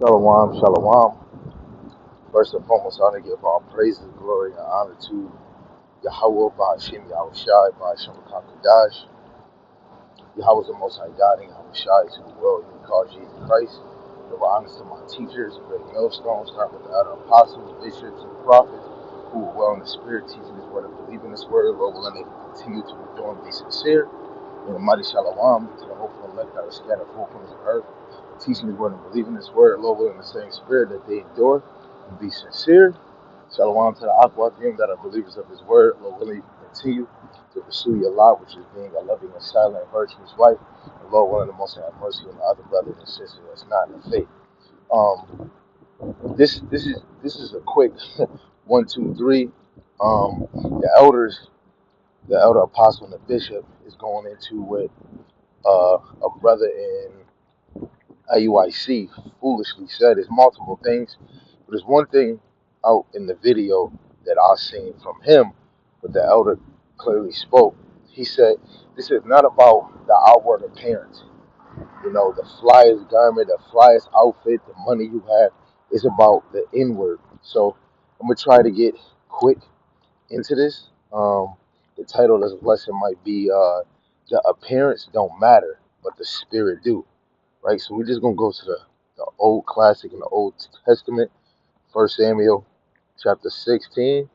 Shalom, shalom. First and foremost, I want to give all praises, glory, and honor to Yahweh, Ba'ashim, Yahushai, Ba'ashim, Kakadash. Yahweh is the Most High God, and Yahushai to the world, he called Jesus Christ. Give honors to my teachers, great millstones, start with the other apostles, bishops, and prophets, who were well in the spirit, teaching this word and believing this word. Lord willing, they can continue to endure and be sincere. In the mighty shalom, to the hopeful elect that are scattered four corners of earth, teaching this word and believing this word, Lord willing, the same spirit that they endure and be sincere. Shalom to the Aquadim that are believers of his word, Lord willing, you continue to pursue your lot, which is being a loving and silent and virtuous wife. And Lord willing, the most have mercy on the other brothers and sisters that's not in the faith. Um, this is a quick 1, 2, 3. The elder apostle and the bishop is going into what a brother in IUIC foolishly said. Is multiple things, but there's one thing out in the video that I've seen from him, but the elder clearly spoke. He said, this is not about the outward appearance, the flyest garment, the flyest outfit, the money you have. It's about the inward. So I'm going to try to get quick into this. The title of this lesson might be The Appearance Don't Matter, but the Spirit Do. Right? So we're just going to go to the old classic in the Old Testament, 1 Samuel chapter 16. And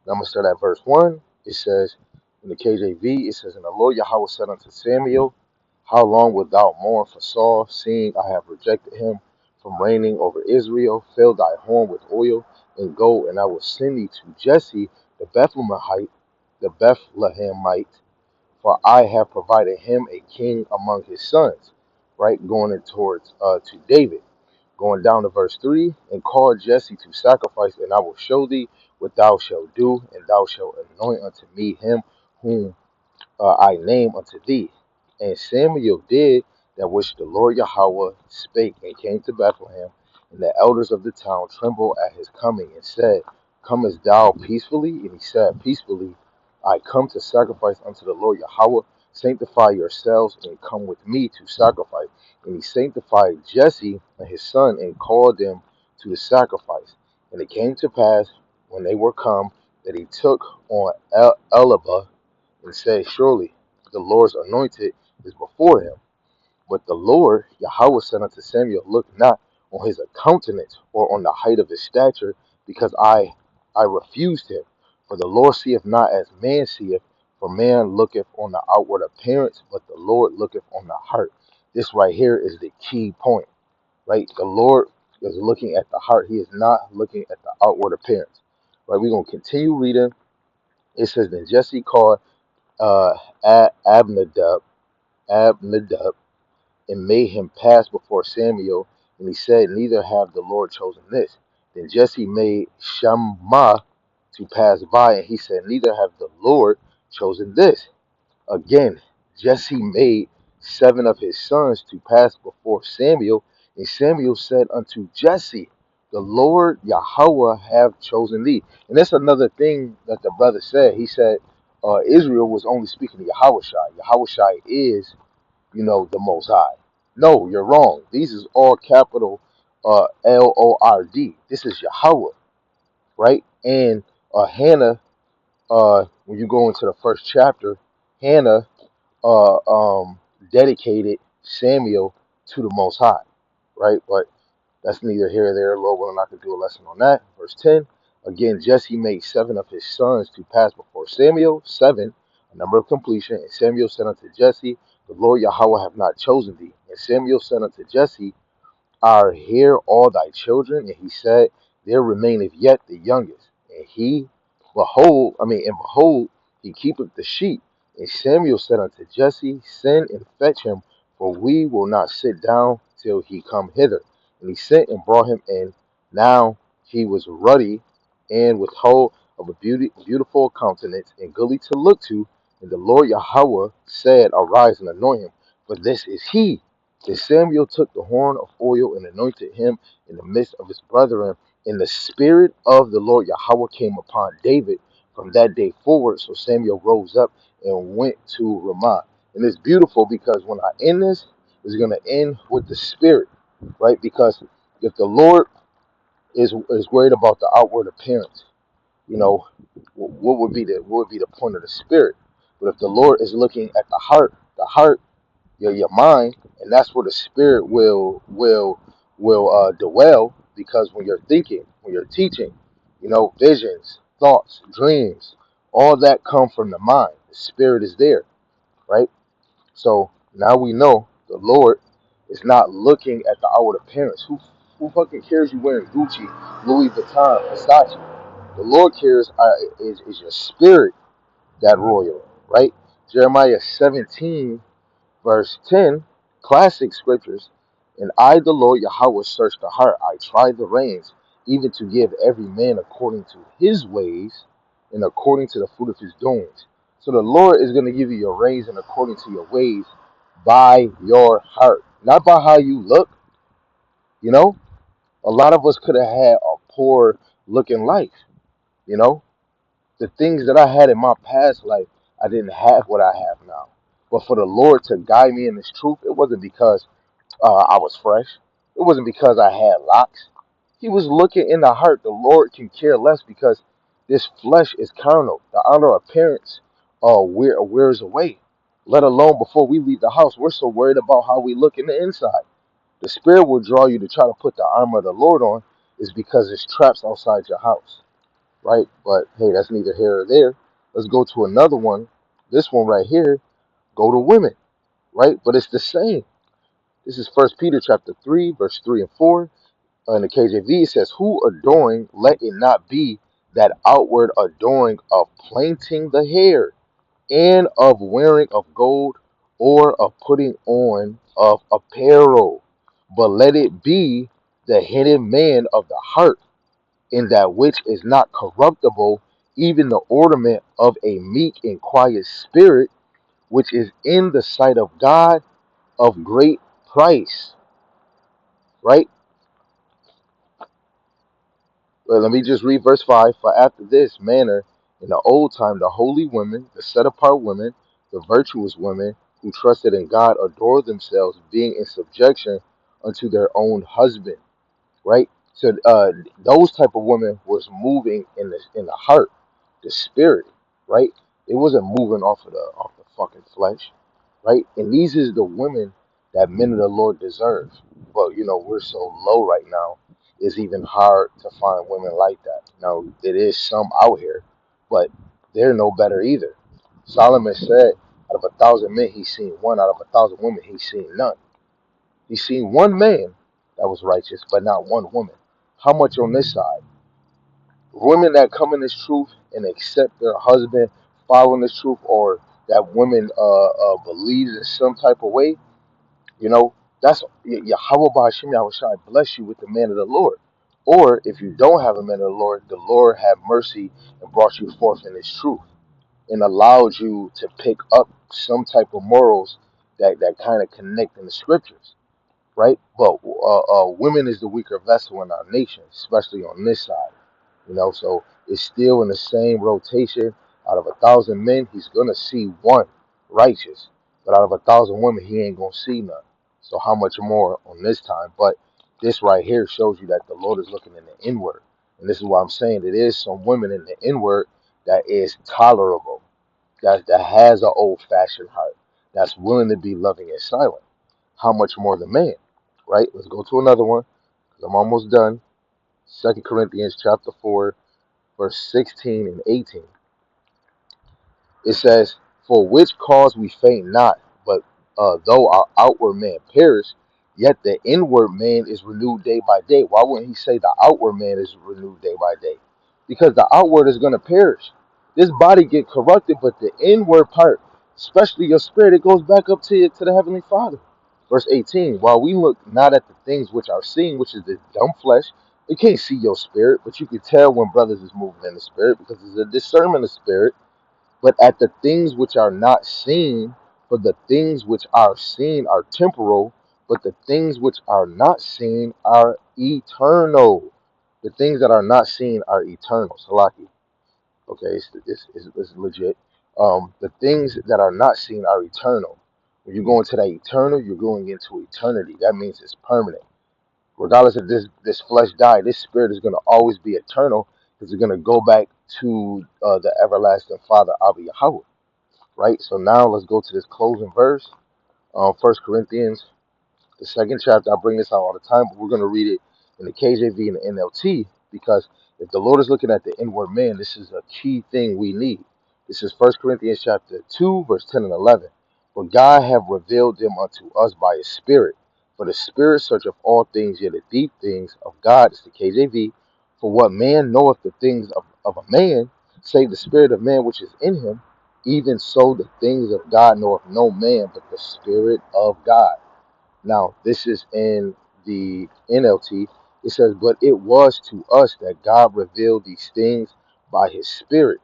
I'm going to start at verse 1. It says, in the KJV, it says, And the Lord Yahweh said unto Samuel, How long wilt thou mourn for Saul, seeing I have rejected him from reigning over Israel? Fill thy horn with oil, and go, and I will send thee to Jesse the Bethlehemite, for I have provided him a king among his sons. Right, going in towards to David. Going down to verse 3, and call Jesse to sacrifice, and I will show thee what thou shalt do, and thou shalt anoint unto me him whom I name unto thee. And Samuel did that which the Lord Yahweh spake, and came to Bethlehem. And the elders of the town trembled at his coming, and said, Comest thou peacefully? And he said, Peacefully I come to sacrifice unto the Lord Yahweh. Sanctify yourselves, and come with me to sacrifice. And he sanctified Jesse and his son, and called them to the sacrifice. And it came to pass, when they were come, that he took on Eliab, and said, Surely the Lord's anointed is before him. But the Lord Yahweh said unto Samuel, Look not on his countenance or on the height of his stature, because I refused him. For the Lord seeth not as man seeth, for man looketh on the outward appearance, but the Lord looketh on the heart. This right here is the key point, right? The Lord is looking at the heart. He is not looking at the outward appearance. Right? We're going to continue reading. It says, Then Jesse called uh, Abinadab, and made him pass before Samuel. And he said, Neither have the Lord chosen this. Then Jesse made Shammah to pass by, and he said, Neither have the Lord chosen this. Again, Jesse made 7 of his sons to pass before Samuel, and Samuel said unto Jesse, The Lord Yahweh have chosen thee. And that's another thing that the brother said. He said Israel was only speaking to Yahushai. Yahushai is, the Most High. No, you're wrong. These is all capital Lord. This is Yahweh, right? And Hannah, when you go into the first chapter, Hannah uh, um, dedicated Samuel to the Most High, right? But that's neither here nor there. Lord willing, I could do a lesson on that. Verse 10. Again, Jesse made 7 of his sons to pass before Samuel, 7, a number of completion. And Samuel said unto Jesse, The Lord Yahweh have not chosen thee. And Samuel said unto Jesse, Are here all thy children? And he said, There remaineth yet the youngest. And behold, he keepeth the sheep. And Samuel said unto Jesse, Send and fetch him, for we will not sit down till he come hither. And he sent and brought him in. Now he was ruddy, and with whole of a beautiful countenance, and goodly to look to. And the Lord Yahweh said, Arise and anoint him, for this is he. Then Samuel took the horn of oil and anointed him in the midst of his brethren. And the Spirit of the Lord Yahweh came upon David from that day forward. So Samuel rose up and went to Ramah. And it's beautiful because when I end this, it's going to end with the Spirit, right? Because If the Lord is worried about the outward appearance, you know, what would be the point of the spirit? But if the Lord is looking at the heart, your mind, and that's where the spirit will dwell. Because when you're thinking, when you're teaching, you know, visions, thoughts, dreams, all that come from the mind. The spirit is there, right? So now we know the Lord is not looking at the outward appearance. Who fucking cares you wearing Gucci, Louis Vuitton, Versace? The Lord cares is your spirit that royal, right? Jeremiah 17 verse 10, classic scriptures. And I, the Lord Yahweh, search the heart. I try the reins, even to give every man according to his ways and according to the fruit of his doings. So the Lord is going to give you your reins and according to your ways by your heart, not by how you look. You know, a lot of us could have had a poor looking life. You know, the things that I had in my past life, I didn't have what I have now. But for the Lord to guide me in this truth, it wasn't because I was fresh. It wasn't because I had locks. He was looking in the heart. The Lord can care less because this flesh is carnal. The outer appearance wears away. Let alone before we leave the house, we're so worried about how we look in the inside. The spirit will draw you to try to put the armor of the Lord on, is because there's traps outside your house, right? But hey, that's neither here or there. Let's go to another one. This one right here, go to women, right? But it's the same. This is First Peter chapter 3, verse 3 and 4. In the KJV, it says, who adoring, let it not be that outward adoring of plaiting the hair, and of wearing of gold, or of putting on of apparel, but let it be the hidden man of the heart, in that which is not corruptible, even the ornament of a meek and quiet spirit, which is in the sight of God of great price. Right? Well, let me just read verse 5. For after this manner, in the old time, the holy women, the set apart women, the virtuous women who trusted in God, adored themselves, being in subjection unto their own husband. Right? So those type of women was moving in the heart, the spirit, right? It wasn't moving off the fucking flesh, right? And these is the women that men of the Lord deserve. But you know, we're so low right now. It's even hard to find women like that. Now there is some out here, but they're no better either. Solomon said, out of 1,000 men, he's seen one. Out of 1,000 women, he's seen none. He's seen one man that was righteous, but not one woman. How much on this side? Women that come in this truth and accept their husband following this truth, or that women believes in some type of way, you know, that's Yahweh Ba'ashim Yahushai bless you with the man of the Lord. Or if you don't have a man of the Lord have mercy and brought you forth in his truth and allowed you to pick up some type of morals that kind of connect in the scriptures, right? But women is the weaker vessel in our nation, especially on this side. You know, so it's still in the same rotation. Out of 1,000 men, he's gonna see one righteous, but out of 1,000 women, he ain't gonna see none. So how much more on this time? But this right here shows you that the Lord is looking in the inward, and this is why I'm saying it is some women in the inward that is tolerable, that has an old-fashioned heart, that's willing to be loving and silent. How much more the man, right? Let's go to another one, 'cause I'm almost done. 2 Corinthians chapter 4, verse 16 and 18. It says, for which cause we faint not, but though our outward man perish, yet the inward man is renewed day by day. Why wouldn't he say the outward man is renewed day by day? Because the outward is going to perish. This body get corrupted, but the inward part, especially your spirit, it goes back up to the heavenly Father. Verse 18, while we look not at the things which are seen, which is the dumb flesh, you can't see your spirit, but you can tell when brothers is moving in the spirit because it's a discernment of spirit. But at the things which are not seen, for the things which are seen are temporal, but the things which are not seen are eternal. The things that are not seen are eternal. Salaki. Okay, it's legit. The things that are not seen are eternal. When you go into that eternal, you're going into eternity. That means it's permanent. Regardless of this flesh die, this spirit is going to always be eternal because it's going to go back to the everlasting Father, Abba Yahweh, right? So now let's go to this closing verse, 1 Corinthians, the second chapter. I bring this out all the time, but we're going to read it in the KJV and the NLT because if the Lord is looking at the inward man, this is a key thing we need. This is 1 Corinthians chapter 2, verse 10 and 11. For God have revealed them unto us by his Spirit. For the Spirit searcheth all things, yet the deep things of God is the KJV. For what man knoweth the things of a man, save the Spirit of man which is in him, even so the things of God knoweth no man but the Spirit of God. Now, this is in the NLT. It says, but it was to us that God revealed these things by his Spirit.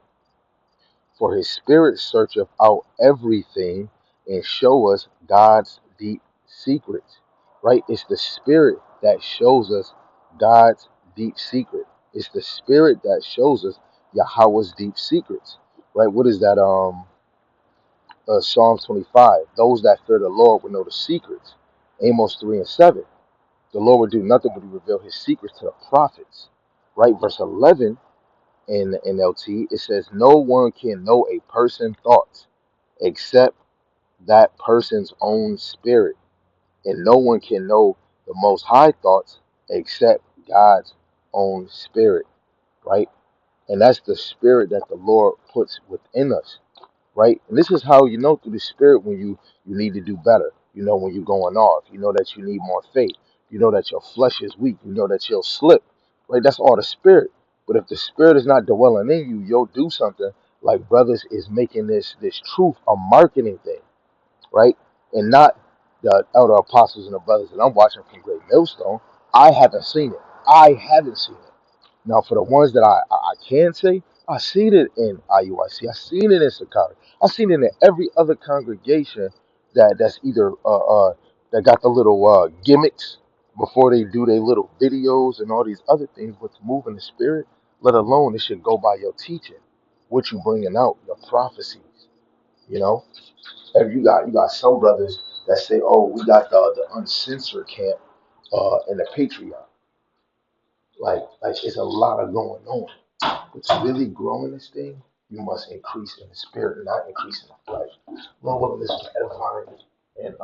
For his Spirit searcheth out everything and show us God's deep secrets. Right? It's the Spirit that shows us God's deep secret. It's the Spirit that shows us Yahweh's deep secrets. Right? What is that? Psalms 25. Those that fear the Lord will know the secrets. Amos 3 and 7. The Lord would do nothing but reveal his secrets to the prophets. Right? Verse 11 in the NLT, it says, no one can know a person's thoughts except that person's own spirit. And no one can know the most high thoughts except God's own spirit. Right? And that's the spirit that the Lord puts within us, right? And this is how you know through the spirit when you need to do better. You know when you're going off. You know that you need more faith. You know that your flesh is weak. You know that you'll slip. Right? That's all the spirit. But if the spirit is not dwelling in you, you'll do something like brothers is making this truth a marketing thing, right? And not the elder apostles and the brothers that I'm watching from Great Millstone. I haven't seen it. I haven't seen it. Now, for the ones that I can say, I seen it in IUIC. I seen it in Sakari. I seen it in every other congregation that's either that got the little gimmicks before they do their little videos and all these other things. But to move in the spirit, let alone it should go by your teaching, what you bringing out, your prophecies. You know, and you got some brothers that say, "Oh, we got the uncensored camp and the Patreon." Like it's a lot of going on. But to really grow in this thing, you must increase in the spirit, not increase in the flesh. Lord willing, this was edifying, and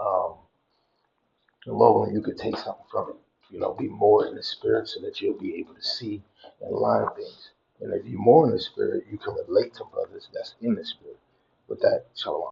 Lord willing, you could take something from it. You know, be more in the spirit so that you'll be able to see and line things. And if you're more in the spirit, you can relate to brothers that's in the spirit. With that, shalom.